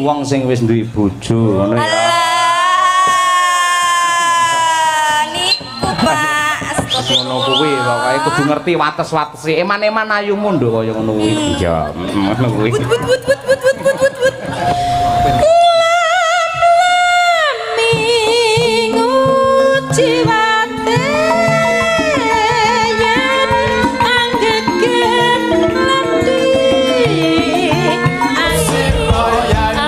wong sing wis duwe bojo ngono ya. Niku Pak. Ngono kuwi pokoke kudu ngerti wates-watese. Eman-eman ayumu nduk kaya ngono kuwi. Ya, ngono kuwi. Wut. Jiwate yen anggeger lati asih ambat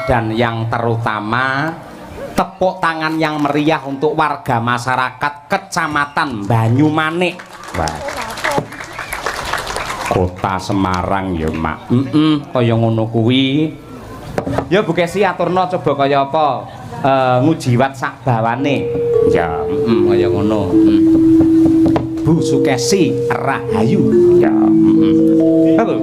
dan yang terutama tepuk tangan yang meriah untuk warga masyarakat Kecamatan Banyumanik. Kota Semarang ya Mak. Kaya ngono kuwi. Ya Bu Kesi aturno coba kaya apa? Ngujiwat sak bawane. Ya, kaya ngono. Bu Sukesi Rahayu. Ya, Halo.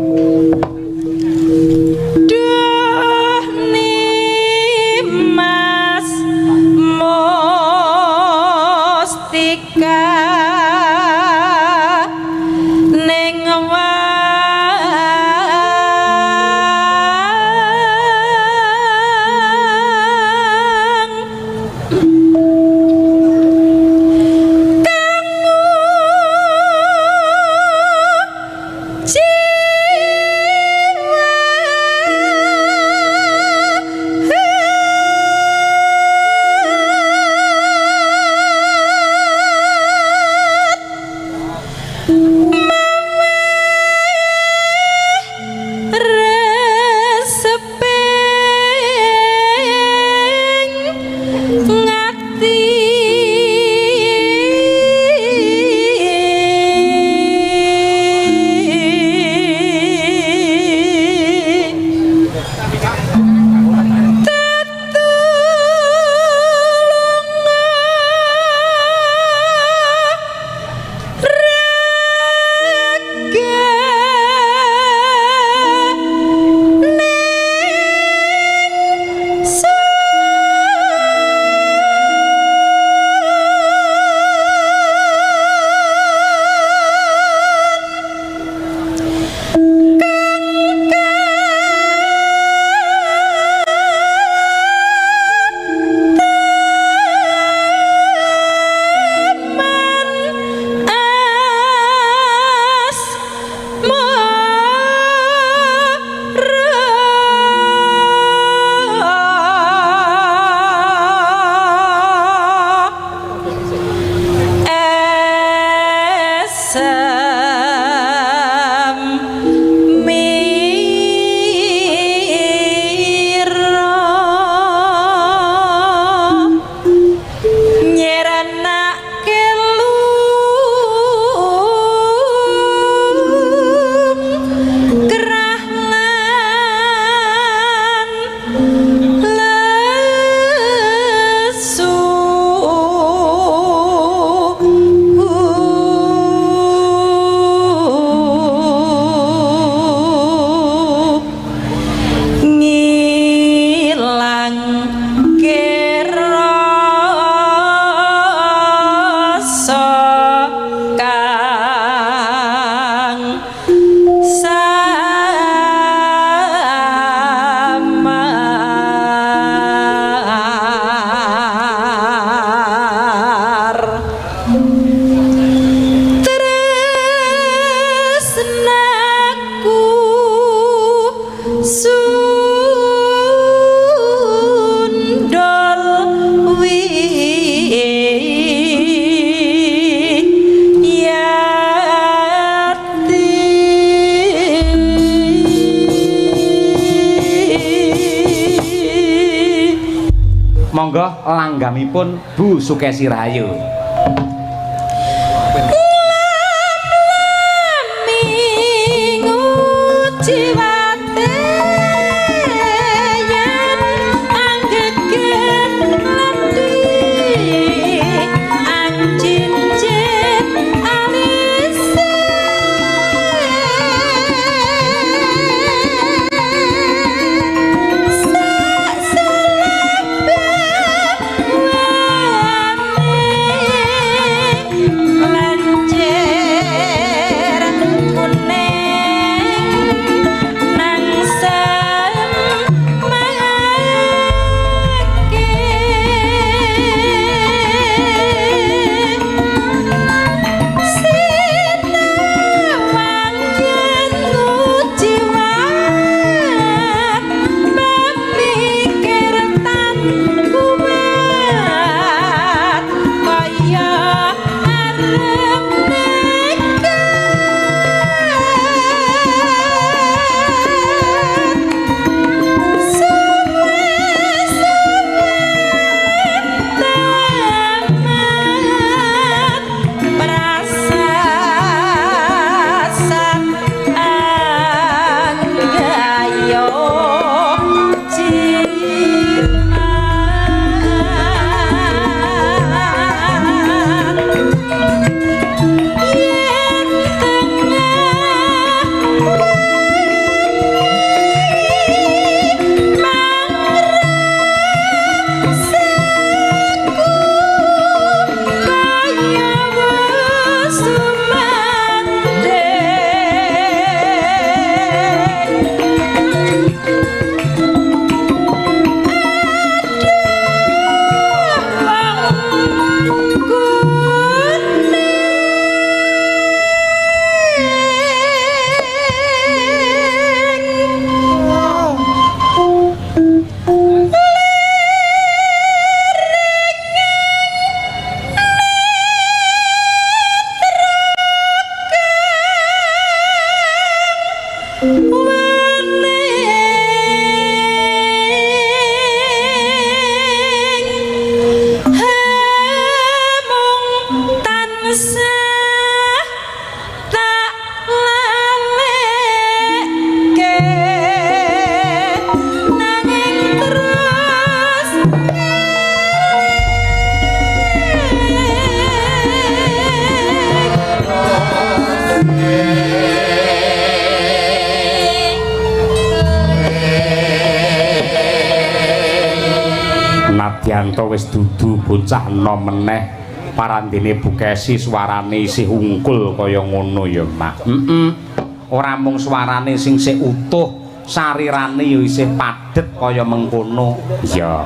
Monggo langgamipun Bu Sukesi Rahayu. ento wis dudu bocah enom meneh parandene bukesi suarane isih ungkul kaya ngono ya Mak. Ora mung suarane sing sik utuh, sarirane ya isih padhet kaya mengkono. Iya.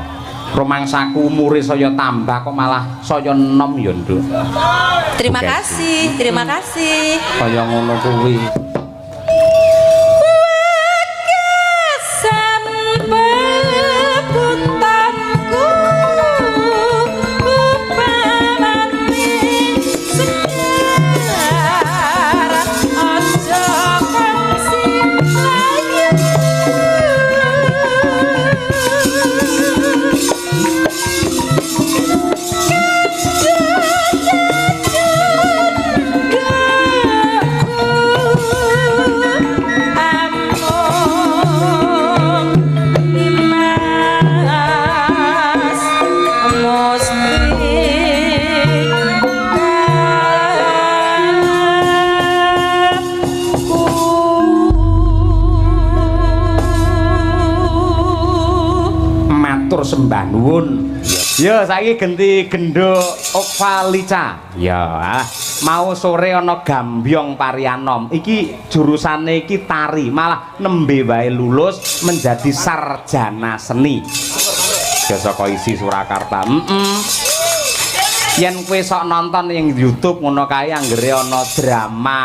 Rumangsaku umure saya tambah kok malah saya enom ya, Nduk. Terima kasih, terima kasih. Kaya ngono kuwi. Sembah nuwun. Ya saiki genti gendho Okvalica. Ya, mau sore ana Gambyong Parianom. Iki jurusane iki tari, malah nembe wae lulus menjadi sarjana seni. Ya saka isi Surakarta. Yen kowe sok nonton ing YouTube ngono kae anggere ana drama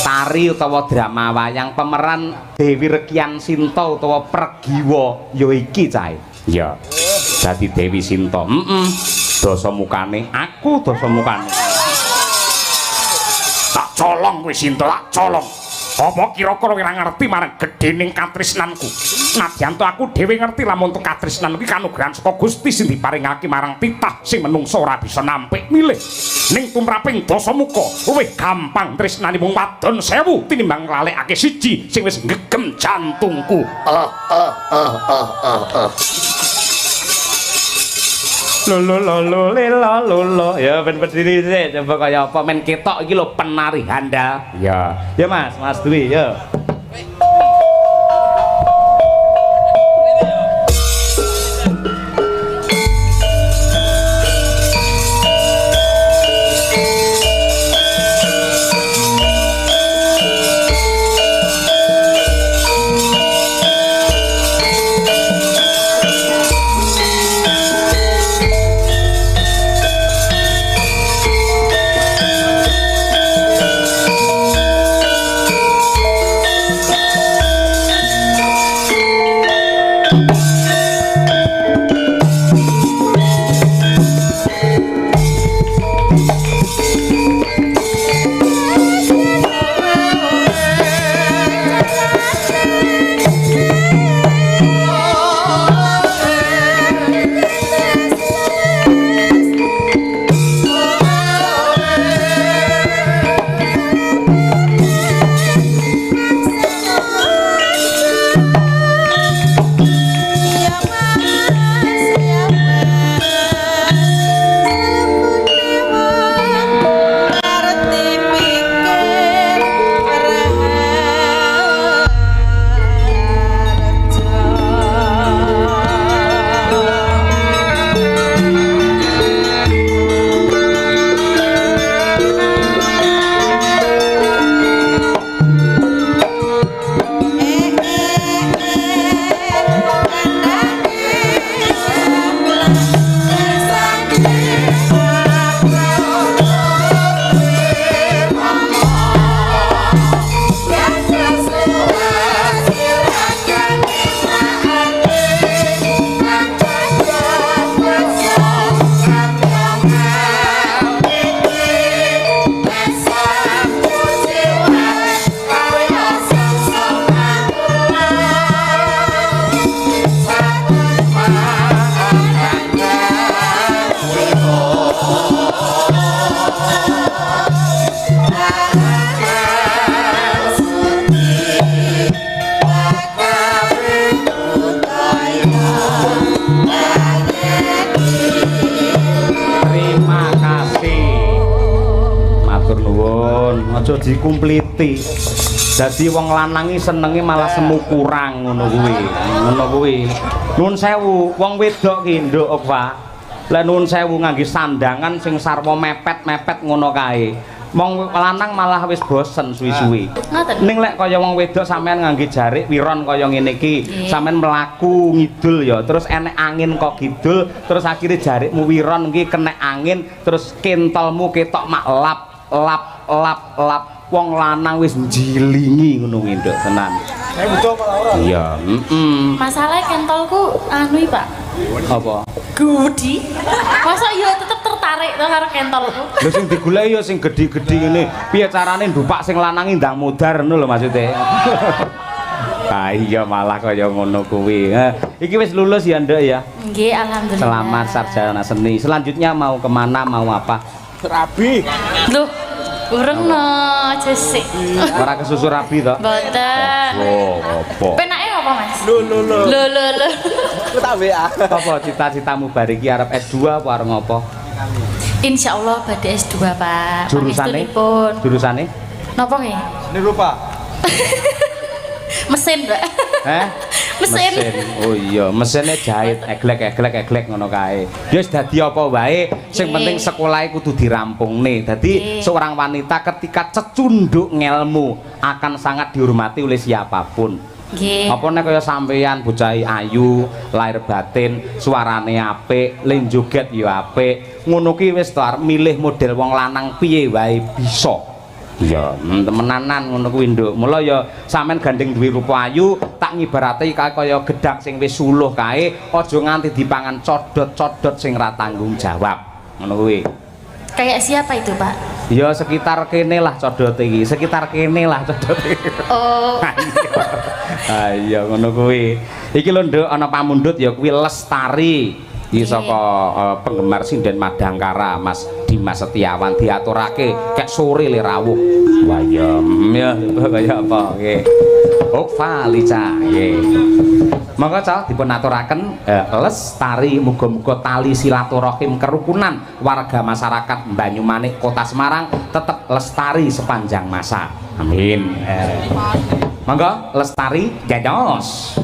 tari utawa drama wayang pemeran Dewi Rekian Sinta utawa Pergiwa ya iki cahe. Ya, dadi Dewi Sinta. Dasa mukane, aku dasa mukane. Tak colong kowe Sinta, tak colong. Apa kira-kira ora ngerti marang gedhening katresnanku? Nadyan to aku dhewe ngerti lamun to katresnan kuwi kanugrahan saka Gusti sing diparingake marang titah sing menungso ora bisa nampik milih. Ning tumraping dasa muka, luwih gampang tresnane mung wadon 1000 tinimbang nglalekake siji sing wis ngegem jantungku. Lolo ya ben berdiri sik coba kaya apa men ketok iki lho penari handal ya ya Mas Dwi ya aja dikumpliti. Dadi wong lanangi senenge malah semu kurang ngono kuwi. Ngono kuwi. Nuwun sewu, wong wedok ki nduk, Pak. Lah nuwun sewu ngangge sandangan sing sarwa mepet-mepet ngono kae. Wong lanang malah wis bosen suwi-suwi. Ning lek kaya wong wedok sampean ngangge jarik wiron kaya ngene iki, sampean mlaku ngidul ya, terus enek angin kok kidul, terus akhirnya jarikmu wiron iki kena angin, terus kentolmu ketok mak lap. Wong lanang wis njilingi ngono kuwi nduk tenan. Betul malah ora. Iya, Masalah kentolku anu Pak. Apa? Gudi. Masa yo tetep tertarik to karo kentolku. Lho sing digoleki ya sing gedhi-gedhi ngene. Piye carane ndupak sing lanangi ndang mudar ngono lho maksude. Ah iya malah kaya ngono kuwi. Iki wis lulus ya, Nduk ya. Nggih, alhamdulillah. Selamat sarjana seni. Selanjutnya mau kemana, mau apa? Rabi. Loh, urung no, jesik. Ora kesusu rabi to? Mboten. Oh, apa? Penake apa, Mas? Lho. Lho. Aku tak WA. Apa cita-citamu bariki arep S2 apa arep ngopo? Insyaallah badhe S2, Pak. Jurusane? Pangestunipun. Jurusane? Napa nggih? Ini rupa. Mesin, Pak. Mesin. Oh iya, mesinnya jahit eglek ngono kae. Ya wis dadi apa wae, sing penting sekolahe kudu dirampungne. Dadi seorang wanita ketika cecunduk ngelmu akan sangat dihormati oleh siapapun. Nggih. Apa nek kaya sampeyan bocah ayu, lahir batin, suarane apik, len joget ya apik. Ngono ki wis to milih model wong lanang piye wae bisa. Iya, temenanan ngono kuwi nduk. Mula ya sampean gandeng duwe rupa ayu, tak ngibarate kaya gedhang sing wis suluh kae, aja nganti dipangan codot-codot sing ra tanggung jawab. Ngono kuwi. Kayak siapa itu, Pak? Ya sekitar kene lah codot iki, sekitar kene lah codot iki. Oh. Ah iya ngono kuwi. Iki lho nduk ana pamundhut ya kuwi Lestari. Iki saka penggemar sinden Madangkara Mas Dimas Setiawan diaturake kek sore le rawuh. Wah ya kaya apa nggih. Okvalica nggih. Monggo Cak dipun aturaken Lestari muga-muga tali silaturahim kerukunan warga masyarakat Banyumanik Kota Semarang tetap lestari sepanjang masa. Amin. Monggo Lestari jados.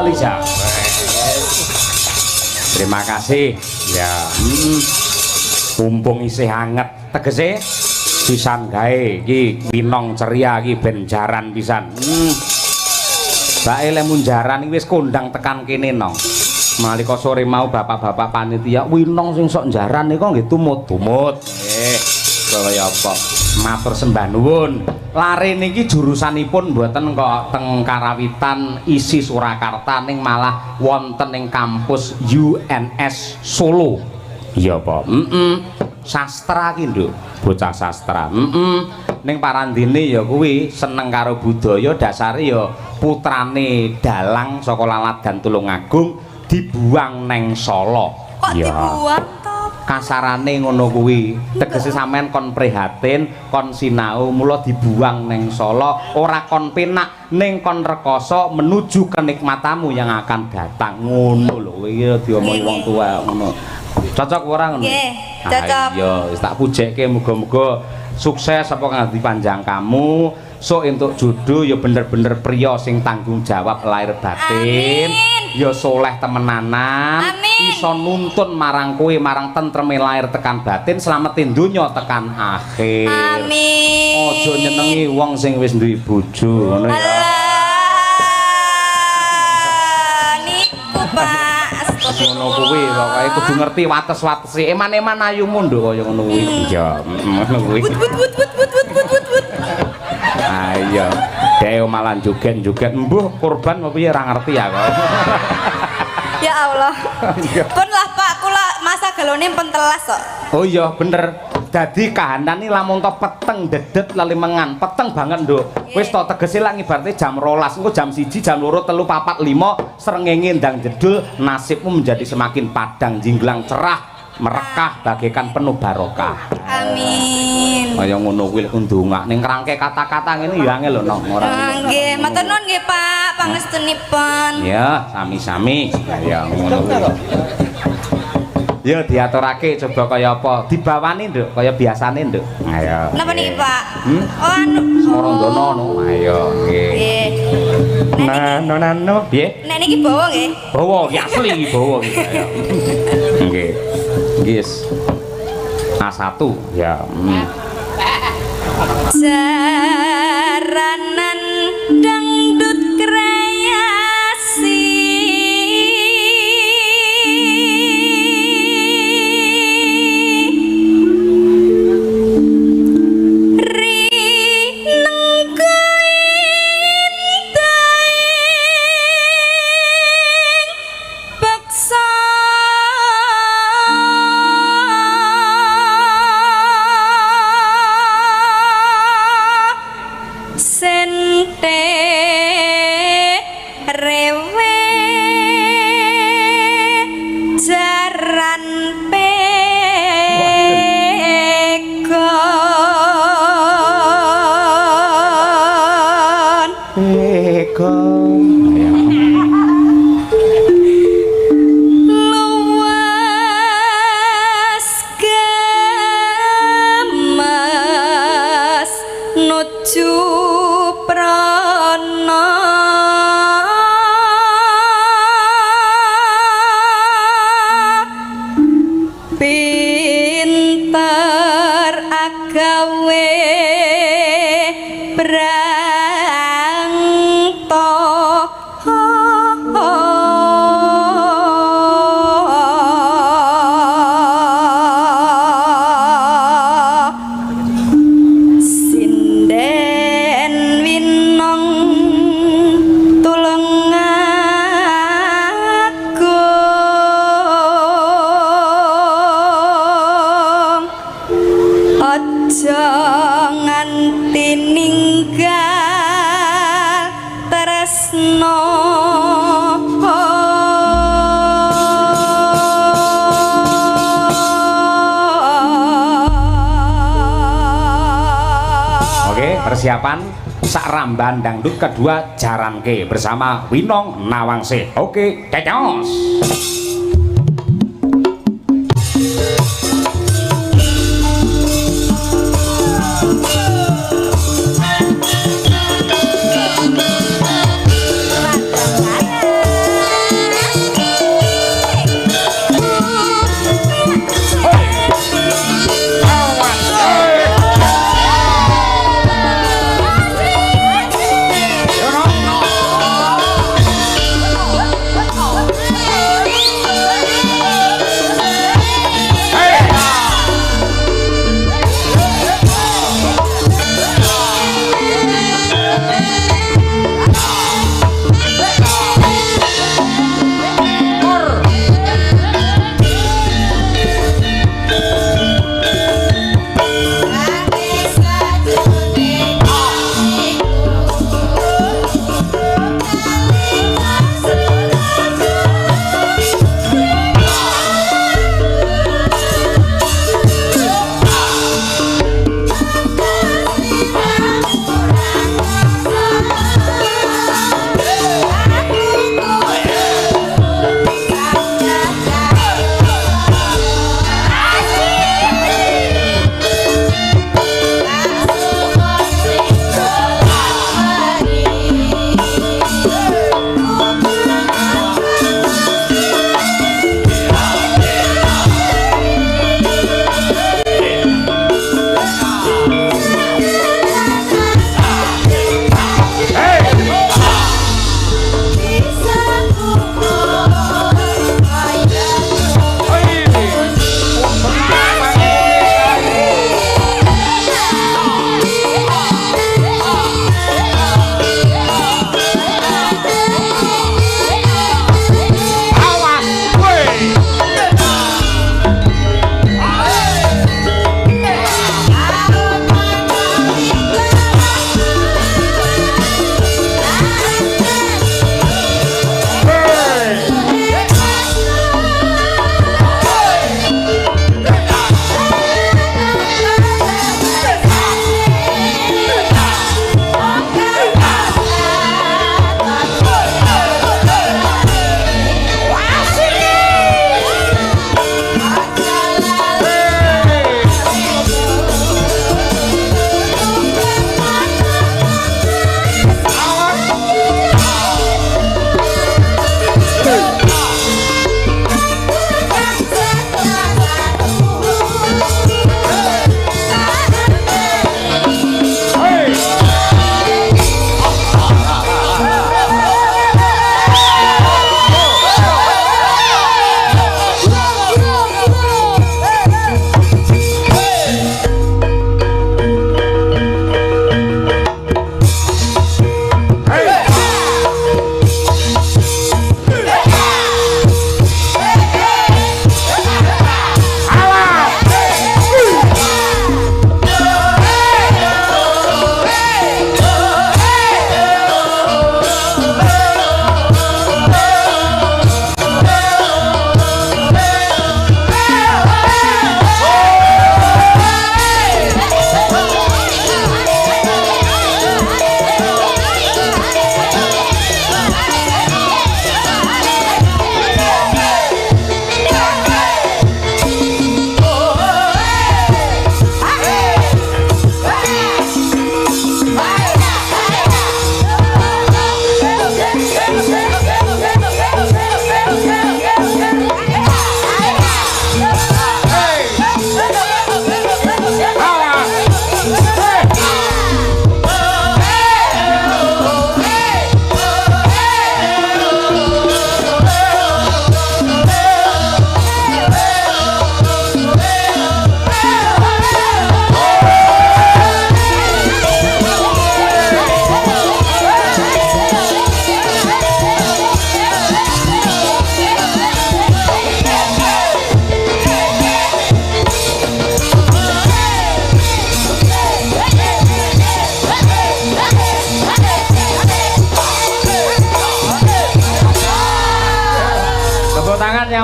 Lisa. Terima kasih. Ya. Mumpung isih anget tegese pisan gawe iki winong ceria iki ben jaran pisan. Bae lemun jaran iki wis kondang tekan kene nong. Nalika sore mau bapak-bapak panitia winong sing sok jaran niku nggih tumut-tumut. Kaya apa? Matur sembah nuwun. Lare niki jurusanipun mboten kok teng Karawitan isi Surakarta ning malah wonten ing kampus UNS Solo. Iya apa? Sastra ki nduk, bocah sastra. Ning parandene ya kuwi seneng karo budaya, dasare ya putrane dalang saka Lalat dan Tulungagung dibuang neng Solo. Kok dibuang to? Kasarane ngono kuwi. Tegese sampean kon prihatin, kon sinau mula dibuang neng Solo, ora kon penak ning kon rekoso menuju kenikmatamu yang akan datang. Ngono lho, iki diomongi wong tua ngono. Cocok ora ngono? Nggih, cocok. Iya, wis tak pujekke muga-muga sukses apa nganti panjang kamu. Sok entuk jodoh ya bener-bener priya sing tanggung jawab lahir batin. Ya soleh temenanan. Iso nuntun marang kowe marang tentreme lahir tekan batin, slametin donya tekan akhir. Amin. Aja nyenengi wong sing wis duwe bojo ngono ya. Niku Pak. Ngono kuwi pokoke kudu ngerti wates-watese. Eman-eman ayumu nduk kaya ngono kuwi. Iya, ngono kuwi. Wut. Ayo, dhewe malah joget-joget mbuh kurban apa piye ora ngerti ya kok. Ya Allah. Pun lah Pak, kula masa galone pentelas kok. Oh iya, bener. Dadi kahanan iki lamun to peteng dedet lelimengan, peteng banget nduk. Wis to tegese lak ngibarte jam 12, engko jam 1, jam 2, 3, 4, 5 srengenge ndang jedul, nasibmu menjadi semakin padang jinglang cerah, merekah bagaikan penuh barokah. Amin. Kaya ngono kuwi lek ndongak ning kerangke kata-kata ngene ya angel lho nok ora. Nggih, matur nuwun nggih Pak, pangestunipun. Ya, sami-sami. Ya ngono kuwi. Ya diaturake coba kaya apa? Dibawani nduk kaya biasane nduk. Ayo. Napa niki Pak? Oh anu Smarandana no. Ayo nggih. Nggih. Nano piye? Nek niki bawa nggih. Bawa ki asli iki bawa iki. Ayo. Nggih. Nggih. A1 ya. Jaranan dangdut kreasi persiapan sak ramban dangdut kedua Jaranke bersama Winong Nawangse. Oke, cecos.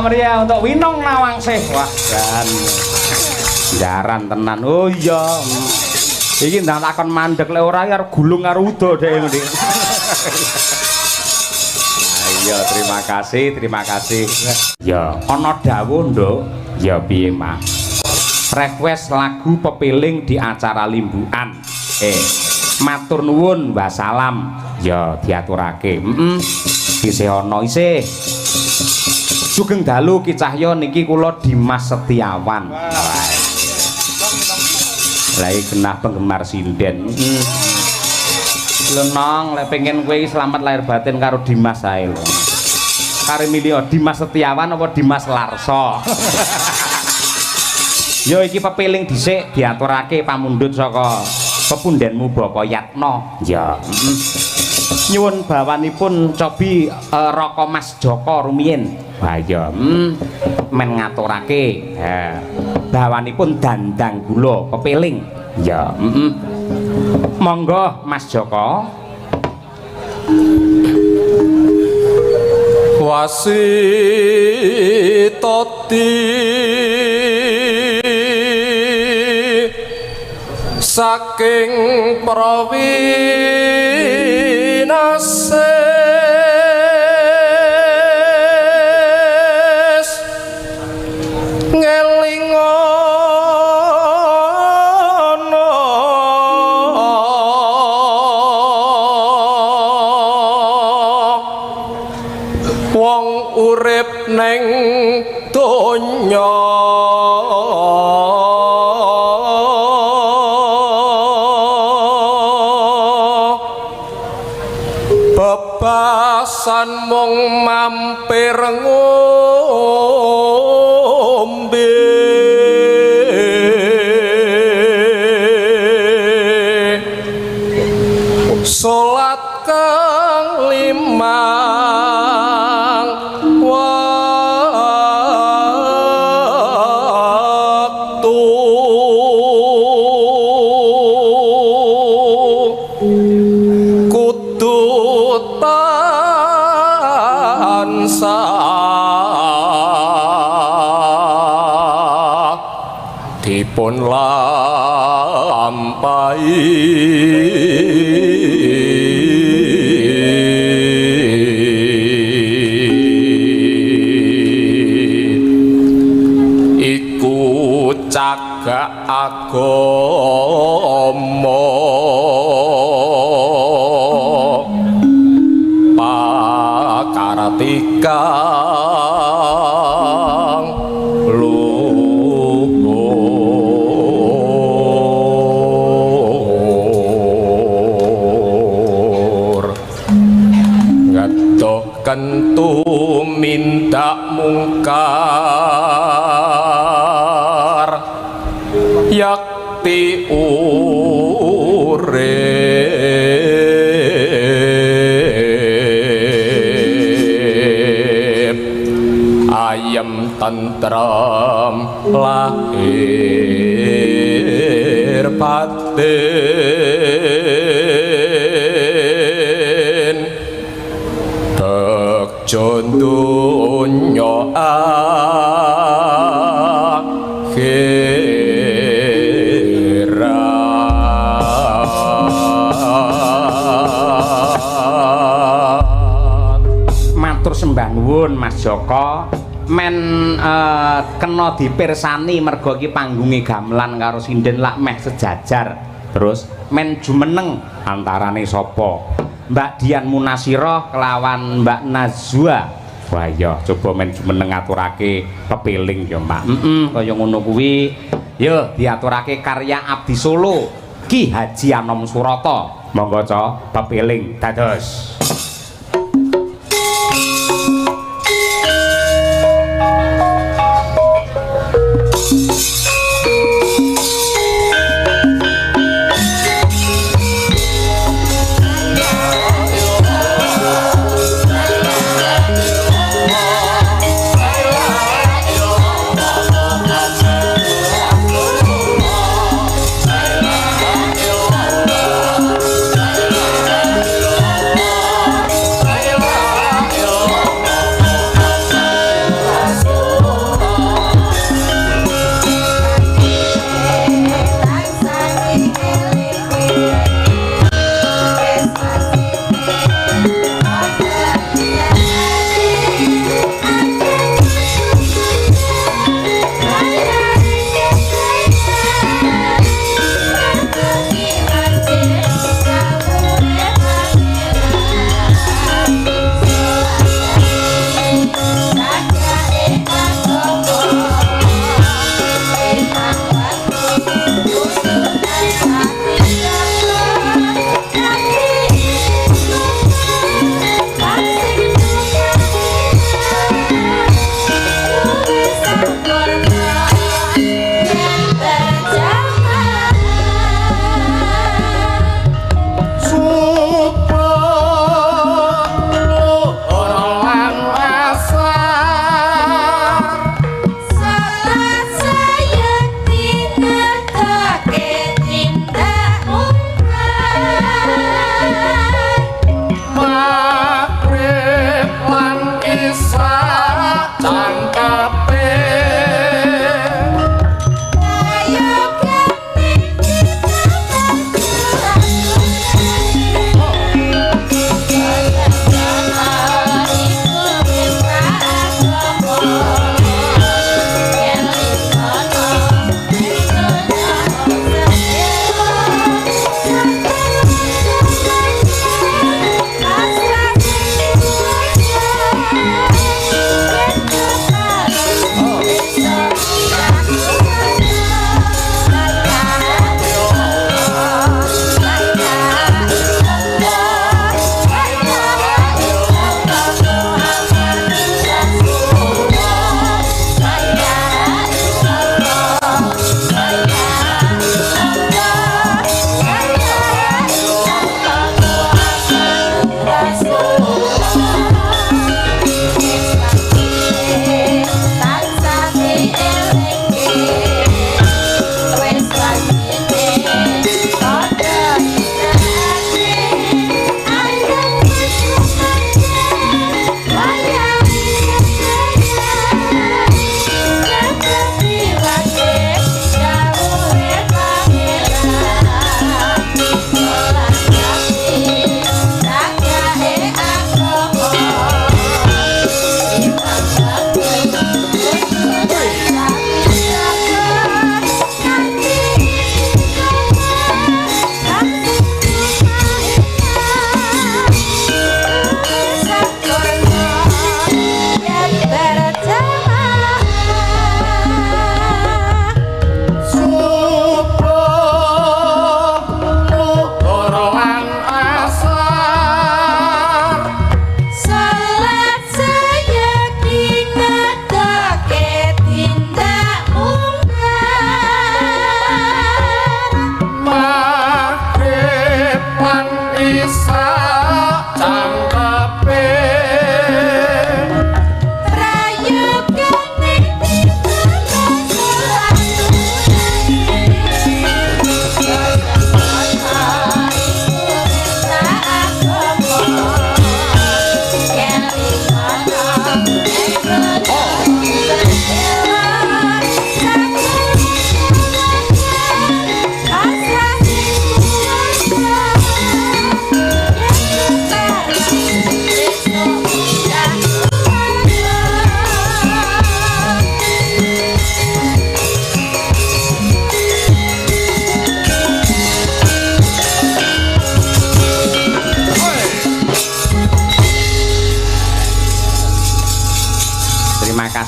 meriah untuk Winong Nawangsih. Wah, jaran tenan. Oh iya. Iki ndang takon mandek lek ora ya gulung karo udo dhek ngendi. Ayo terima kasih. Ya, ana dawuh, Nduk. Ya piye, Mas? Request lagu pepiling di acara limbukan. Matur nuwun wassalam. Ya diaturake. Isih ana isih. Sugeng dalu Ki Cahya niki kula Dimas Setiawan. Lah iki genah penggemar sinden. Lenong lek pengen kowe selamat lahir batin karo Dimas ae lho. Kare milih Dimas Setiawan apa Dimas Larso. Yo iki pepiling dhisik diaturake pamundhut saka pepundhenmu Bapak Yatno. Ya. Nyuwun bawanipun cobi Raka Mas Joko rumiyin. Ha ya, men ngaturake. Bawanipun dandang gula pepiling. Ya, monggo Mas Joko. Wasitoti saking prawinases ngelingono wong urip neng donya bebasan mung mampir ngombe salat kang limang waktu kudu tansah dipun lampahi iku cagak agama pakartikang luhur ngetoken tumindak mungkar yakti urip ayem tentrem lahir batin tekjo donya Matur sembah nuwun Mas Joko. Men kena dipirsani mergo iki panggunge gamelan karo sinden lak meh sejajar. Terus men jumeneng antarane sapa? Mbak Dian Munasirah kelawan Mbak Nazwa. Wah iya coba men jumeneng aturake pepiling ya Mbak. Kaya ngono kuwi. Yo diaturake karya Abdi Solo Ki Haji Anom Surata. Monggo ca pepiling dados.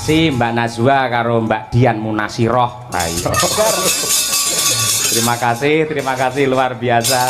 kasih Mbak Najwa karo Mbak Dian Munasiroh. Terima kasih luar biasa.